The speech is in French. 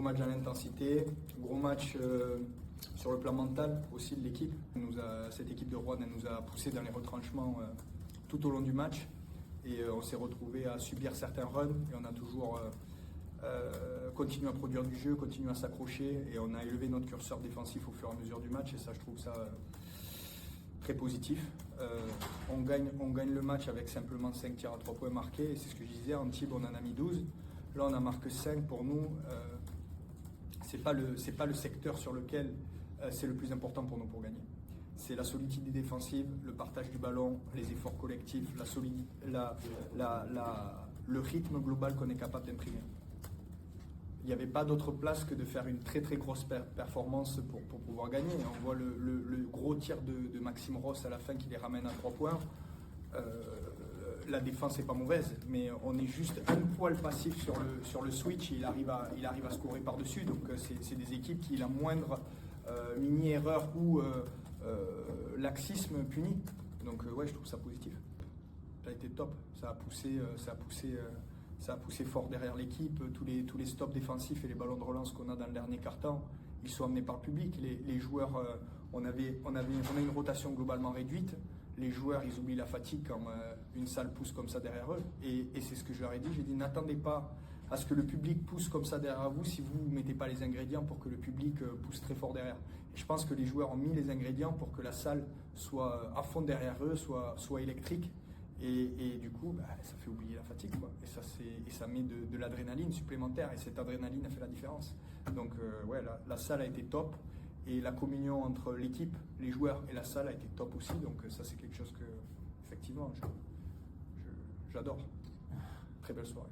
match à l'intensité, gros match sur le plan mental aussi de l'équipe. Cette équipe de Rouen nous a poussé dans les retranchements tout au long du match et on s'est retrouvé à subir certains runs et on a toujours continué à produire du jeu, continué à s'accrocher et on a élevé notre curseur défensif au fur et à mesure du match et ça je trouve ça très positif. On gagne le match avec simplement 5 tirs à 3 points marqués et c'est ce que je disais, en Antibes on en a mis 12. Là on en marque 5 pour nous. C'est pas le secteur sur lequel c'est le plus important pour nous pour gagner. C'est la solidité défensive, le partage du ballon, les efforts collectifs, le rythme global qu'on est capable d'imprimer. Il n'y avait pas d'autre place que de faire une très très grosse performance pour pouvoir gagner. On voit le gros tir de Maxime Ross à la fin qui les ramène à 3 points. La défense n'est pas mauvaise, mais on est juste un poil passif sur le switch et il arrive à scorer par-dessus. Donc c'est des équipes qui, la moindre mini-erreur ou laxisme punit. Donc ouais, je trouve ça positif. Ça a été top, ça a poussé fort derrière l'équipe. Tous les stops défensifs et les ballons de relance qu'on a dans le dernier quart-temps, ils sont amenés par le public. Les joueurs, on a une rotation globalement réduite. Les joueurs, ils oublient la fatigue quand une salle pousse comme ça derrière eux. Et c'est ce que je leur ai dit. J'ai dit, n'attendez pas à ce que le public pousse comme ça derrière vous si vous ne mettez pas les ingrédients pour que le public pousse très fort derrière. Et je pense que les joueurs ont mis les ingrédients pour que la salle soit à fond derrière eux, soit électrique. Et du coup, ça fait oublier la fatigue, quoi. Et ça met de l'adrénaline supplémentaire. Et cette adrénaline a fait la différence. Donc, ouais, la salle a été top. Et la communion entre l'équipe, les joueurs et la salle a été top aussi. Donc, ça, c'est quelque chose que, effectivement, j'adore. Très belle soirée.